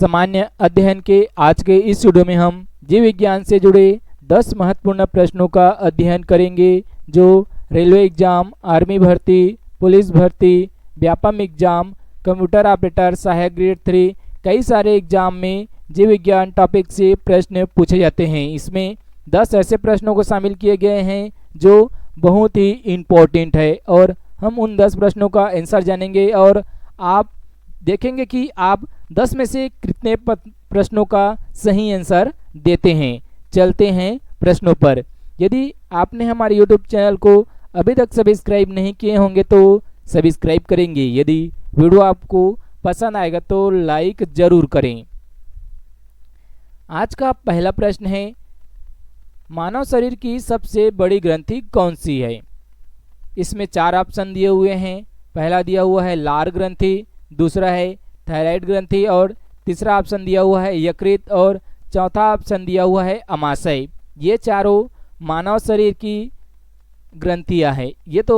सामान्य अध्ययन के आज के इस वीडियो में हम जीव विज्ञान से जुड़े 10 महत्वपूर्ण प्रश्नों का अध्ययन करेंगे जो रेलवे एग्जाम, आर्मी भर्ती, पुलिस भर्ती, व्यापम एग्जाम, कंप्यूटर ऑपरेटर, सहायक ग्रेड 3 कई सारे एग्जाम में जीव विज्ञान टॉपिक से प्रश्न पूछे जाते हैं। इसमें 10 ऐसे प्रश्नों को शामिल किए गए हैं जो बहुत ही इम्पोर्टेंट है और हम उन 10 प्रश्नों का आंसर जानेंगे और आप देखेंगे कि आप 10 में से कितने प्रश्नों का सही आंसर देते हैं। चलते हैं प्रश्नों पर। यदि आपने हमारे YouTube चैनल को अभी तक सब्सक्राइब नहीं किए होंगे तो सब्सक्राइब करेंगे। यदि वीडियो आपको पसंद आएगा तो लाइक जरूर करें। आज का पहला प्रश्न है, मानव शरीर की सबसे बड़ी ग्रंथि कौन सी है? इसमें 4 ऑप्शन दिए हुए हैं। पहला दिया हुआ है लार ग्रंथि, दूसरा है थायराइड ग्रंथि और तीसरा ऑप्शन दिया हुआ है यकृत और चौथा ऑप्शन दिया हुआ है अमाशय। ये चारों मानव शरीर की ग्रंथियां हैं। ये तो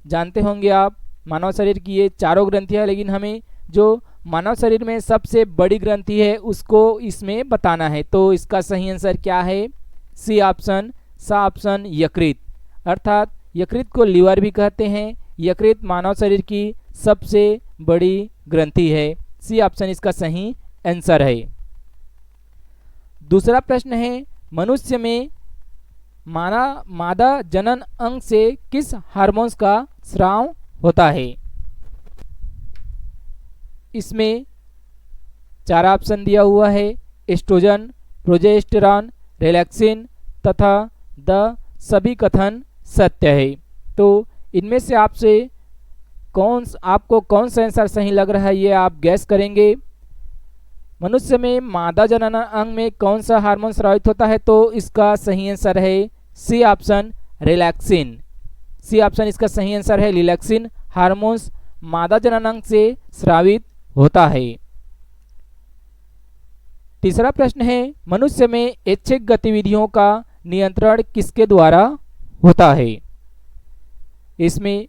जानते होंगे आप, मानव शरीर की ये चारों ग्रंथियां, लेकिन हमें जो मानव शरीर में सबसे बड़ी ग्रंथि है उसको इसमें बताना है। तो इसका सही आंसर क्या है? सी ऑप्शन, सा ऑप्शन यकृत, अर्थात यकृत को लीवर भी कहते हैं। यकृत मानव शरीर की सबसे बड़ी ग्रंथि है। सी ऑप्शन इसका सही आंसर है। दूसरा प्रश्न है, मनुष्य में मादा जनन अंग से किस हार्मोन्स का स्राव होता है? इसमें 4 ऑप्शन दिया हुआ है, एस्ट्रोजन, प्रोजेस्टेरॉन, रिलैक्सिन तथा द सभी कथन सत्य है। तो इनमें से आपको कौन सा आंसर सही लग रहा है ये आप गैस करेंगे। मनुष्य में मादा जनन अंग में कौन सा हार्मोन स्रावित होता है? तो इसका सही आंसर है C option, relaxin. C option इसका सही आंसर है। रिलैक्सिन हार्मोन्स मादा जनन अंग से स्रावित होता है। तीसरा प्रश्न है, मनुष्य में ऐच्छिक गतिविधियों का नियंत्रण किसके द्वारा होता है? इसमें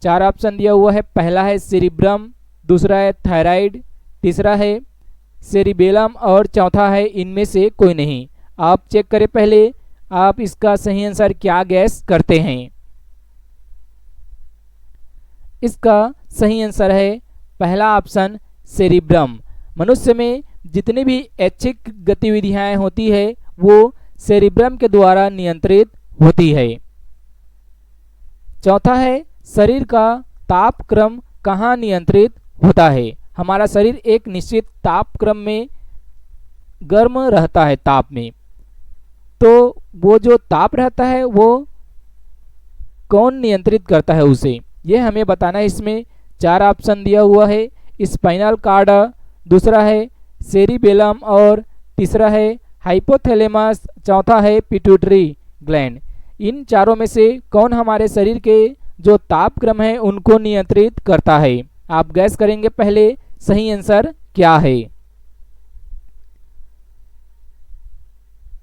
4 ऑप्शन दिया हुआ है। पहला है सेरिब्रम, दूसरा है थायराइड, तीसरा है सेरिबेलम और चौथा है इनमें से कोई नहीं। आप चेक करें पहले, आप इसका सही आंसर क्या गैस करते हैं। इसका सही आंसर है पहला ऑप्शन, सेरिब्रम। मनुष्य में जितनी भी ऐच्छिक गतिविधियां होती है वो सेरिब्रम के द्वारा नियंत्रित होती है। चौथा है, शरीर का ताप क्रम कहाँ नियंत्रित होता है? हमारा शरीर एक निश्चित ताप क्रम में गर्म रहता है, ताप में। तो वो जो ताप रहता है वो कौन नियंत्रित करता है उसे, ये हमें बताना है। इसमें 4 ऑप्शन दिया हुआ है, स्पाइनल कॉर्ड, दूसरा है सेरिबेलम और तीसरा है हाइपोथैलेमस, चौथा है पिट्यूटरी ग्लैंड। इन चारों में से कौन हमारे शरीर के जो ताप क्रम है उनको नियंत्रित करता है? आप गैस करेंगे पहले सही आंसर क्या है।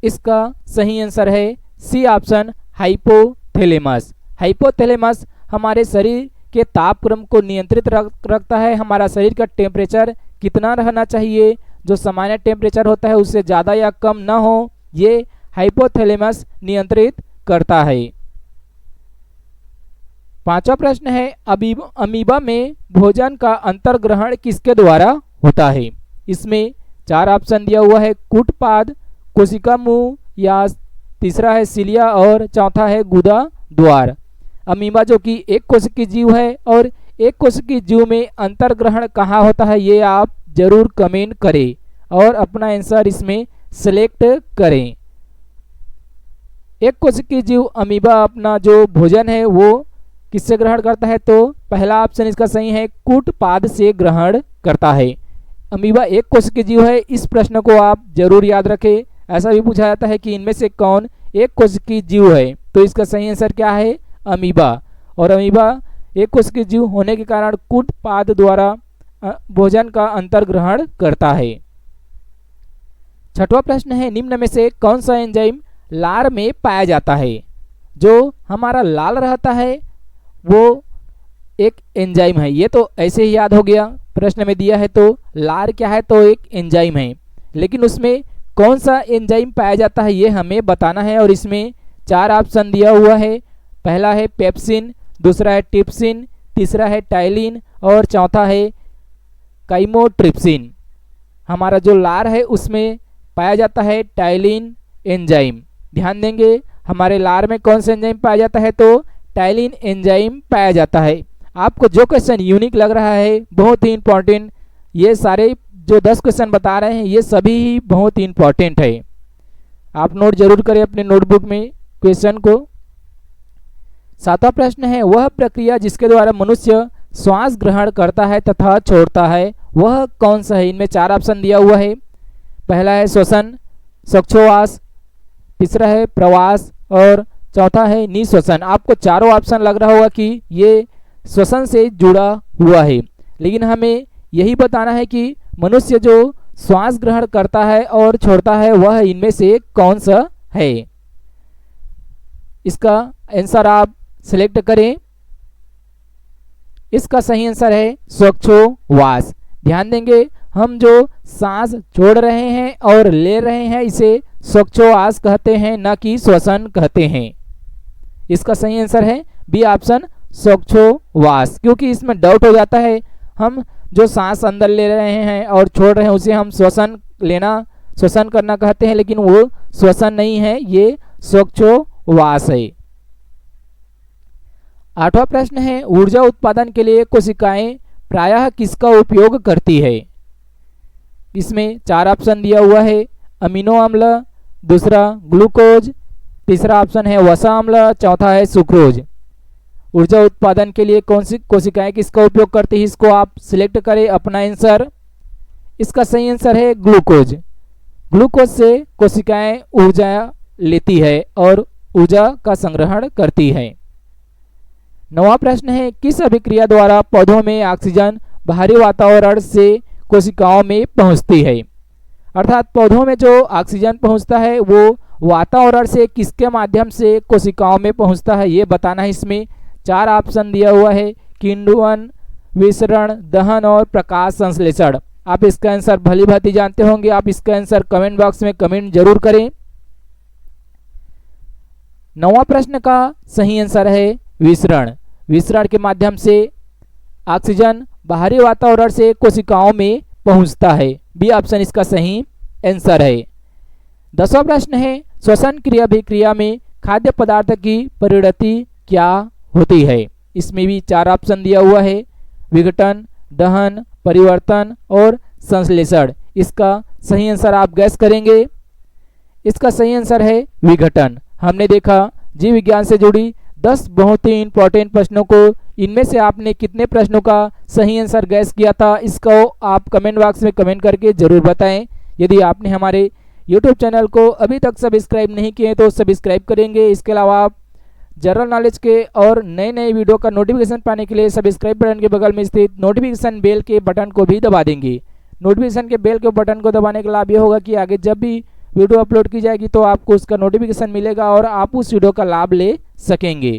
इसका सही आंसर है सी ऑप्शन, हाइपोथैलेमस। हाइपोथैलेमस हमारे शरीर के ताप क्रम को नियंत्रित रखता है। हमारा शरीर का टेम्परेचर कितना रहना चाहिए, जो सामान्य टेम्परेचर होता है उससे ज़्यादा या कम ना हो, ये हाइपोथैलेमस नियंत्रित करता है। पांचवा प्रश्न है, अमीबा में भोजन का अंतर्ग्रहण किसके द्वारा होता है? इसमें 4 ऑप्शन दिया हुआ है, कूटपाद, कोशिका मुंह या तीसरा है सिलिया और चौथा है गुदा द्वार। अमीबा जो कि एक कोशिकीय जीव है और एक कोशिकीय जीव में अंतर्ग्रहण कहाँ होता है ये आप जरूर कमेंट करें और अपना आंसर इसमें सिलेक्ट करें। एक कोशिकीय जीव अमीबा अपना जो भोजन है वो किससे ग्रहण करता है? तो पहला ऑप्शन इसका सही है, कूटपाद से ग्रहण करता है। अमीबा एक कोशिकीय जीव है, इस प्रश्न को आप जरूर याद रखें। ऐसा भी पूछा जाता है कि इनमें से कौन एक कोशिकीय जीव है, तो इसका सही आंसर क्या है? अमीबा। और अमीबा एक कोशिकीय जीव होने के कारण कूटपाद द्वारा भोजन का अंतर्ग्रहण करता है। छठवां प्रश्न है, निम्न में से कौन सा एंजाइम लार में पाया जाता है? जो हमारा लाल रहता है वो एक एंजाइम है। ये तो ऐसे ही याद हो गया, प्रश्न में दिया है तो लार क्या है, तो एक एंजाइम है, लेकिन उसमें कौन सा एंजाइम पाया जाता है ये हमें बताना है। और इसमें 4 ऑप्शन दिया हुआ है। पहला है पेप्सिन, दूसरा है टिप्सिन, तीसरा है टाइलिन और चौथा है काइमोट्रिप्सिन। हमारा जो लार है उसमें पाया जाता है टाइलिन एंजाइम। ध्यान देंगे हमारे लार में कौन सा एंजाइम पाया जाता है, तो टाइलिन एंजाइम पाया जाता है। आपको जो क्वेश्चन यूनिक लग रहा है, बहुत ही इंपॉर्टेंट, ये सारे जो 10 क्वेश्चन बता रहे हैं ये सभी ही बहुत ही इंपॉर्टेंट है। आप नोट जरूर करें अपने नोटबुक में क्वेश्चन को। 7वां प्रश्न है, वह प्रक्रिया जिसके द्वारा मनुष्य श्वास ग्रहण करता है तथा छोड़ता है वह कौन सा है। इनमें 4 ऑप्शन दिया हुआ है। पहला है श्वसन, श्वासोच्छ्वास, तीसरा है प्रवास और चौथा है निश्वसन। आपको चारों ऑप्शन लग रहा होगा कि ये श्वसन से जुड़ा हुआ है, लेकिन हमें यही बताना है कि मनुष्य जो श्वास ग्रहण करता है और छोड़ता है वह इनमें से कौन सा है। इसका आंसर आप सिलेक्ट करें। इसका सही आंसर है श्वासोच्छ्वास। ध्यान देंगे हम जो सांस छोड़ रहे हैं और ले रहे हैं इसे श्वासोच्छ्वास कहते हैं, न कि श्वसन कहते हैं। इसका सही आंसर है बी ऑप्शन श्वासोच्छ्वास, क्योंकि इसमें डाउट हो जाता है हम जो सांस अंदर ले रहे हैं और छोड़ रहे हैं उसे हम श्वसन करना कहते हैं, लेकिन वो श्वसन नहीं है, ये श्वासोच्छ्वास है। 8वां प्रश्न है, ऊर्जा उत्पादन के लिए कोशिकाएं प्रायः किसका उपयोग करती है। इसमें 4 ऑप्शन दिया हुआ है। अमीनो अम्ल, दूसरा ग्लूकोज, तीसरा ऑप्शन है वसा अम्ल, चौथा है सुक्रोज। ऊर्जा उत्पादन के लिए कौन सी कोशिकाएं किसका उपयोग करती है, इसको आप सिलेक्ट करें अपना आंसर। इसका सही आंसर है ग्लूकोज। ग्लूकोज से कोशिकाएं ऊर्जा लेती है और ऊर्जा का संग्रहण करती है। 9वां प्रश्न है, किस अभिक्रिया द्वारा पौधों में ऑक्सीजन बाहरी वातावरण से कोशिकाओं में पहुंचती है। अर्थात पौधों में जो ऑक्सीजन पहुंचता है वो वातावरण से किसके माध्यम से कोशिकाओं में पहुंचता है ये बताना है। इसमें 4 ऑप्शन दिया हुआ है, किण्वन, विसरण, दहन और प्रकाश संश्लेषण। आप इसका आंसर भली भांति जानते होंगे, आप इसका आंसर कमेंट बॉक्स में कमेंट जरूर करें। 9वां प्रश्न का सही आंसर है विसरण। विसरण के माध्यम से ऑक्सीजन बाहरी वातावरण से कोशिकाओं में पहुंचता है। बी ऑप्शन इसका सही आंसर है। 10वां प्रश्न है, श्वसन क्रियाभिक्रिया में खाद्य पदार्थ की परिणति क्या होती है। इसमें भी 4 ऑप्शन दिया हुआ है, विघटन, दहन, परिवर्तन और संश्लेषण। इसका सही आंसर आप गैस करेंगे। इसका सही आंसर है विघटन। हमने देखा जीव विज्ञान से जुड़ी 10 बहुत ही इंपॉर्टेंट प्रश्नों को, इनमें से आपने कितने प्रश्नों का सही आंसर गैस किया था इसको आप कमेंट बॉक्स में कमेंट करके जरूर बताएं। यदि आपने हमारे YouTube चैनल को अभी तक सब्सक्राइब नहीं किए तो सब्सक्राइब करेंगे। इसके अलावा आप जनरल नॉलेज के और नए नए वीडियो का नोटिफिकेशन पाने के लिए सब्सक्राइब बटन के बगल में स्थित नोटिफिकेशन बेल के बटन को भी दबा देंगे। नोटिफिकेशन के बेल के बटन को दबाने का लाभ ये होगा कि आगे जब भी वीडियो अपलोड की जाएगी तो आपको उसका नोटिफिकेशन मिलेगा और आप उस वीडियो का लाभ ले सकेंगे।